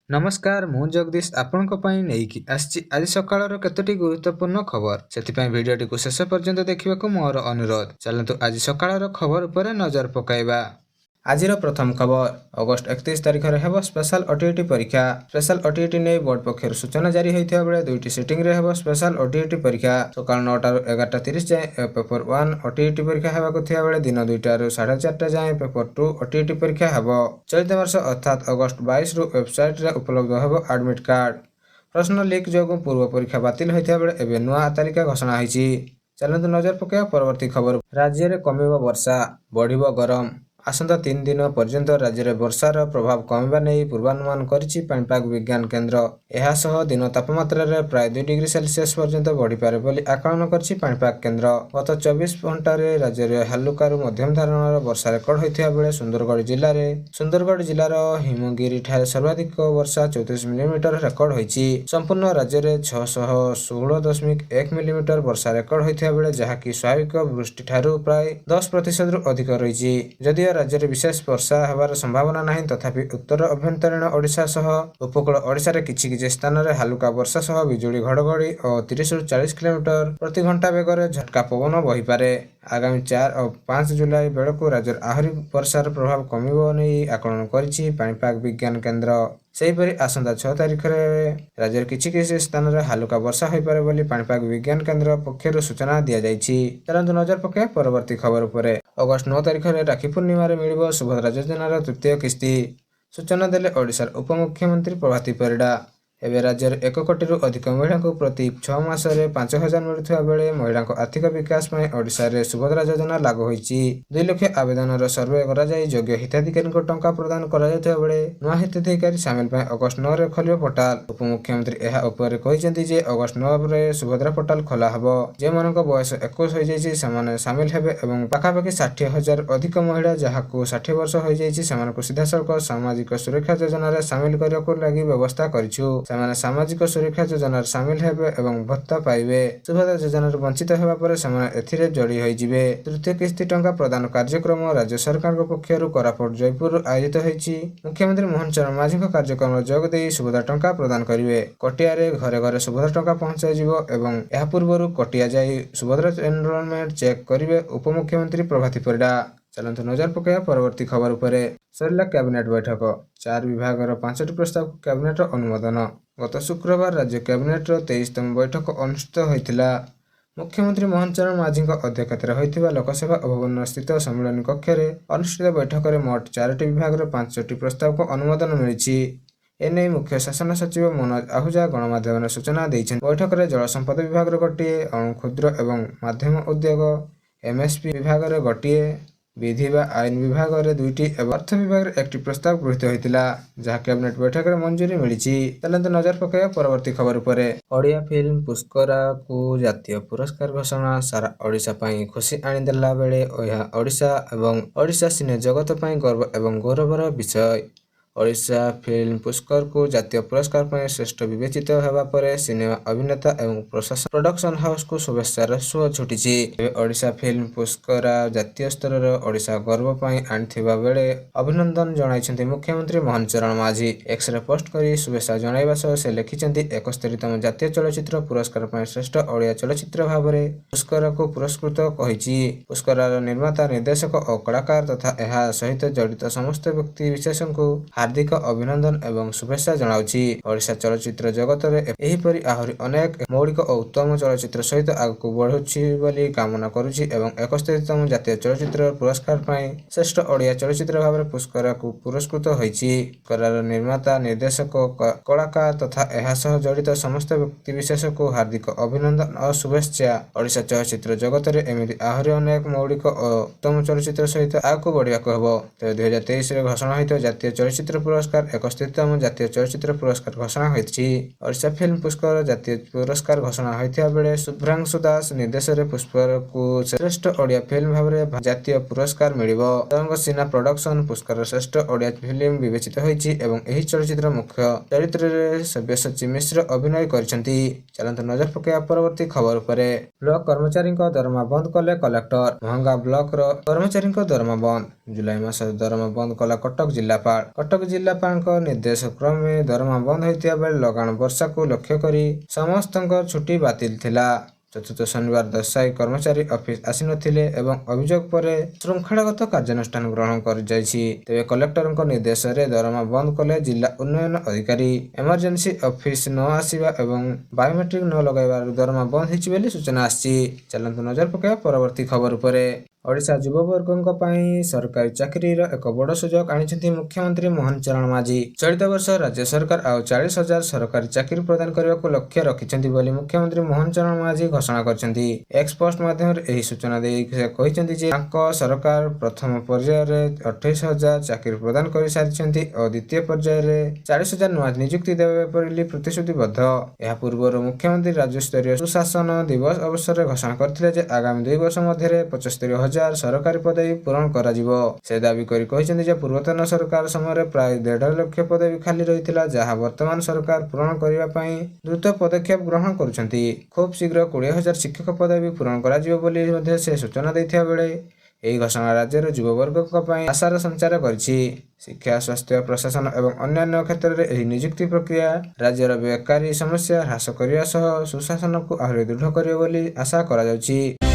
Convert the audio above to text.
नमस्कार मु जगदीश आपणक पई नेइकी आछि आज सकाळर केतोटी गुरुत्वपूर्ण खबर सेतिपई भिडियोटी को शेष पर्यंत देखिबाकू मोर अनुरोध चलंतु आज सकाळर खबर उपरे नजर पकाइबा। आजिर प्रथम खबर अगस्ट 31 तारिख रे हेबो स्पेशल ओटीईटी परीक्षा। स्पेशल ओटीईटी नै बोर्ड पक्षर सूचना जारी होइथिबा बेले दुईटी सिटिंग रे हेबो स्पेशल ओटीईटी परीक्षा। सकाळ 9 टा 11:30 जाय पेपर 1 ओटीईटी परीक्षा हेबाकू थिया बेले दिन 2 टा 4:30 जाय पेपर 2 ओटीईटी परीक्षा हेबो। चलित वर्ष अर्थात अगस्ट 22 रु वेबसाइट रे उपलब्ध हेबो एडमिट कार्ड। प्रश्न लीक जोगु पूर्व परीक्षा बातिल होइथिबा बेले एबे नुआ तालिका घोषणा होइछि। चलंतु नजर पकाइबा परवर्ती खबर। राज्य रे कमिबो वर्षा बढ़िबो गरम। आसंता 3 दिन पर्यंत राज्य में वर्षार प्रभाव कमिबा नै पूर्वानुमान करिछि पाणीपाग विज्ञान केन्द्र। एहा सह दिन तापमात्रा रे प्राय 2 डिग्री सेल्सियस पर्यंत बढ़ी पारे बोली आकलन करिछि पाणीपाग केन्द्र। गत 24 घंटा रे राज्य रे हालुकारु मध्यम धरणर वर्षा रेकर्ड होइथिबा बेले सुंदरगढ़ जिल्लार हिमगिरी ठारे सर्वाधिक वर्षा 34 मिलीमीटर रेकर्ड होइछि। संपूर्ण राज्य रे 616.1 मिलीमीटर वर्षा रेकर्ड होइथिबा बेले जहाकी स्वाभाविक वृष्टि ठारू प्राय 10% रु अधिक रहिछि। जदियो राज्य में विशेष वर्षा होबार संभावना नहीं तथापि उत्तर अभ्यंतरीण ओडिशा सह उपकूल ओडिशा रे किछि स्थान रे हालुका वर्षा सह बिजुली घड़घड़ी और 30 रु 40 किलोमीटर प्रति घंटा बेगर झटका पवन बही पारे। आगामी 4 और 5 जुलाई बेलकू राज्य आहरी वर्षार प्रभाव कमिबो नै आकलन करिछि पाणीपाग विज्ञान केन्द्र। सेहीपरि आसंता 6 तारिख रे राज्य किछि स्थान रे हालुका वर्षा होई पारे बोली पाणीपाग विज्ञान केन्द्र पक्षरु सूचना दिया जाइछि। चलंतु नजर पके परवर्ती खबर उपरे। अगस्ट 9 तारिख रे राखी पूर्णिमा रे मिलिबो सुभद्रा योजनार तृतीय किस्ती। सूचना देले ओडिशार उपमुख्यमंत्री प्रभाती परिडा। एवं राज्य में 1 कोटी रु अधिक महिला को प्रति 6 मास 5,000 मिलुवा बेले महिला आर्थिक विकास में ओडिशा रे सुभद्रा योजना लागू होइछि। 2 लाख आवेदन सर्वे करा जाय योग्य हिताधिकारी को टंका प्रदान करा जायथिबा बेले नुआ हिताधिकारी शामिल पय अगस्ट 9 रे खोलियो पोर्टाल। उपमुख्यमंत्री एहा ऊपर कहिसेंति जे अगस्ट 9 रे सुभद्रा पोर्टाल खोला हबो। जे मानक बयस 21 होई जायछि समान शामिल हेबे एवं पाखापाखि 60,000 अधिक महिला जहाको 60 वर्ष होई जायछि समान सीधा सड़क सामाजिक सुरक्षा योजना रे शामिल करियो लागि व्यवस्था करिछु। सेमाने सामाजिक सुरक्षा योजना शामिल हेबे एवं भत्ता पाइबे। सुभद्रा योजना वंचित हेबा परे सेमाने एथिरे जोड़ी होई जिवे। तृतीय किस्ती टंका प्रदान कार्यक्रम राज्य सरकार पक्षरु कोरापुट जयपुर आयोजित होइछि। मुख्यमंत्री मोहन चरण माझी कार्यक्रम जोग देई सुभद्रा टंका प्रदान करिवे। कटिया रे घरे घरे सुभद्रा टंका पहुंचाई जिवो एवं एहा पूर्वरु कटिया जाई सुभद्रा एनरोलमेंट चेक करिवे उपमुख्यमंत्री प्रभाती परिडा। चलंतु नजर पकाइबा परवर्ती खबर उपरे। सरिला कैबिनेट बैठक। 4 विभागर 5टी प्रस्ताव को कैबिनेट अनुमोदन। गत शुक्रवार राज्य कैबिनेट 23तम बैठक अनुष्ठित होइतिला। मुख्यमंत्री मोहन चरण माझी अध्यक्षतार होइतिबा लोकसभा भवन स्थित सम्मेलन कक्ष रे अनुष्ठित बैठक रे मोट 4टी विभागर 5टी प्रस्ताव को अनुमोदन मिलिछि। एने मुख्य शासन सचिव मनोज आहूजा गणमाध्यम सूचना दैछन्। बैठक रे जल संपद विभाग गोटिए, अणु क्षुद्र एवं मध्यम उद्योग एमएसपी विभाग गोटिए, विधि व आईन विभाग रे 2टी एवं अर्थ विभाग रे 1टी प्रस्ताव गृहीत होइतिला जहा कैबिनेट बैठक रे मंजूरी मिलिछि। चलंतु नजर पकाइबा परवर्ती खबर उपरे। ओडिया फिल्म पुष्करा को जातीय पुरस्कार घोषणा सारा ओडिशा पई खुशी आनी देला बेले यह ओडिशा एवं ओडिशा सिने जगत पई गर्व एवं गौरवर विषय। ओडिशा फिल्म पुरस्कार को जातीय पुरस्कार पर श्रेष्ठ विवेचित होगा परे सिनेमा अभिनेता एवं प्रशासन प्रोडक्शन हाउस को शुभेच्छार सुଅ छुटिछि। ओडिशा फिल्म पुरस्कार जातीय स्तर रे ओडिशा गर्व पई आनिथिबा बेले अभिनंदन जणाइछन्ति मुख्यमंत्री मोहन चरण माझी। एक्स रे पोस्ट करी शुभेच्छा जणाइबा सह से लिखिछन्ति 71तम जातीय चलचित्र पुरस्कार पर श्रेष्ठ ओडिया चलचित्र भाबरे पुरस्कार को पुरस्कृत कहिछि। पुरस्कार निर्माता निर्देशक और कलाकार तथा एहा सहित जड़ित समस्त व्यक्ति विशेषण को हार्दिक अभिनंदन एवं शुभेच्छा जनाउछि। ओडिशा चलचित्र जगत रे एहिपरि आहुरी अनेक मौलिक और उत्तम चलचित्र सहित आगको बढ़ुछि बोली कामना करूछि एवं 71तम जातीय चलचित्र पुरस्कार पई श्रेष्ठ ओडिया चलचित्र भाबरे पुरस्कार को पुरस्कृत होइछि। पुरस्कार निर्माता निर्देशक कलाकार तथा एहा सह जड़ित समस्त व्यक्ति विशेष को हार्दिक अभिनंदन और शुभेच्छा। ओडिशा चलचित्र जगत रे एमिति आहुरी अनेक मौलिक और उत्तम चलचित्र सहित आगको बढ़ियाको हेबो। 2023 रे घोषणा होइतो जातीय चलचित्र पुरस्कार 71तम जातीय चलचित्र पुरस्कार घोषणा होइछि। ओडिशा फिल्म पुरस्कार जातीय पुरस्कार घोषणा होइथिबा बेले शुभ्रांशु दास निर्देश रे पुष्कर को श्रेष्ठ ओडिया फिल्म भाबरे जातीय पुरस्कार मिलिबो। तरंग सिन्हा प्रोडक्शन पुरस्कार श्रेष्ठ ओडिया फिल्म विवेचित होइछि एवं एही चलचित्र मुख्य चरित्र रे सब्यसाची मिश्र अभिनय करिसंति। चलंत नजर पकाइबा परवर्ती खबर उपरे। ब्लॉक कर्मचारी दरमा बंद कले कलेक्टर। महंगा ब्लॉक रो कर्मचारी दरमा बंद। जुलाई मास दरमा बंद कला कटक जिल्लापाल। कटक କଟକ ଜିଲ୍ଲାପାଳଙ୍କ ନିର୍ଦ୍ଦେଶ କ୍ରମେ ଦରମା ବନ୍ଦ ହୋଇଥିବା ବେଳେ ଲଗାଣ ବର୍ଷାକୁ ଲକ୍ଷ୍ୟ କରି ସମସ୍ତଙ୍କ ଛୁଟି ବାତିଲ ଥିଲା। ଚତୁର୍ଥ ଶନିବାର ଦର୍ଶାଇ କର୍ମଚାରୀ ଅଫିସ ଆସିନଥିଲେ ଏବଂ ଅଭିଯୋଗ ପରେ ଶୃଙ୍ଖଳାଗତ କାର୍ଯ୍ୟାନୁଷ୍ଠାନ ଗ୍ରହଣ କରାଯାଇଛି। ତେବେ କଲେକ୍ଟରଙ୍କ ନିର୍ଦ୍ଦେଶରେ ଦରମା ବନ୍ଦ କଲେ ଜିଲ୍ଲା ଉନ୍ନୟନ ଅଧିକାରୀ। ଏମର୍ଜେନ୍ସି ଅଫିସ ନ ଆସିବା ଏବଂ ବାୟୋମେଟ୍ରିକ ନ ଲଗାଇବାରୁ ଦରମା ବନ୍ଦ ହୋଇଛି ବୋଲି ସୂଚନା ଆସିଛି। ଚାଲନ୍ତୁ ନଜର ପକାଇବା ପରବର୍ତ୍ତୀ ଖବର ଉପରେ। ଓଡ଼ିଶା ଯୁବବର୍ଗଙ୍କ ପାଇଁ ସରକାରୀ ଚାକିରିର ଏକ ବଡ଼ ସୁଯୋଗ ଆଣିଛନ୍ତି ମୁଖ୍ୟମନ୍ତ୍ରୀ ମୋହନ ଚରଣ ମାଝୀ। ଚଳିତ ବର୍ଷ ରାଜ୍ୟ ସରକାର ଆଉ 40,000 ସରକାରୀ ଚାକିରି ପ୍ରଦାନ କରିବାକୁ ଲକ୍ଷ୍ୟ ରଖିଛନ୍ତି ବୋଲି ମୁଖ୍ୟମନ୍ତ୍ରୀ ମୋହନ ଚରଣ ମାଝୀ ଘୋଷଣା କରିଛନ୍ତି। ଏକ୍ସ ପୋଷ୍ଟ ମାଧ୍ୟମରେ ଏହି ସୂଚନା ଦେଇ ସେ କହିଛନ୍ତି ଯେ ତାଙ୍କ ସରକାର ପ୍ରଥମ ପର୍ଯ୍ୟାୟରେ 28,000 ଚାକିରି ପ୍ରଦାନ କରିସାରିଛନ୍ତି ଓ ଦ୍ୱିତୀୟ ପର୍ଯ୍ୟାୟରେ 40,000 ନୂଆ ନିଯୁକ୍ତି ଦେବେ ବୋଲି ପ୍ରତିଶ୍ରୁତିବଦ୍ଧ। ଏହା ପୂର୍ବରୁ ମୁଖ୍ୟମନ୍ତ୍ରୀ ରାଜ୍ୟସ୍ତରୀୟ ସୁଶାସନ ଦିବସ ଅବସରରେ ଘୋଷଣା କରିଥିଲେ ଯେ ଆଗାମୀ 2 ବର୍ଷ ମଧ୍ୟରେ 75,000 ସରକାରୀ ପଦବୀ ପୂରଣ କରାଯିବ। ସେ ଦାବି କରି କହିଛନ୍ତି ଯେ ପୂର୍ବତନ ସରକାର ସମୟରେ ପ୍ରାୟ 1.5 ଲକ୍ଷ ପଦବୀ ଖାଲି ରହିଥିଲା, ଯାହା ବର୍ତ୍ତମାନ ସରକାର ପୂରଣ କରିବା ପାଇଁ ଦ୍ରୁତ ପଦକ୍ଷେପ ଗ୍ରହଣ କରୁଛନ୍ତି। ଖୁବ୍ ଶୀଘ୍ର 20,000 ଶିକ୍ଷକ ପଦବୀ ପୂରଣ କରାଯିବ ବୋଲି ମଧ୍ୟ ସେ ସୂଚନା ଦେଇଥିବା ବେଳେ ଏହି ଘୋଷଣା ରାଜ୍ୟର ଯୁବବର୍ଗଙ୍କ ପାଇଁ ଆଶାର ସଞ୍ଚାର କରିଛି। ଶିକ୍ଷା, ସ୍ୱାସ୍ଥ୍ୟ, ପ୍ରଶାସନ ଏବଂ ଅନ୍ୟାନ୍ୟ କ୍ଷେତ୍ରରେ ଏହି ନିଯୁକ୍ତି ପ୍ରକ୍ରିୟା ରାଜ୍ୟର ବେକାରୀ ସମସ୍ୟା ହ୍ରାସ କରିବା ସହ ସୁଶାସନକୁ ଆହୁରି ଦୃଢ଼ କରିବ ବୋଲି ଆଶା କରାଯାଉଛି।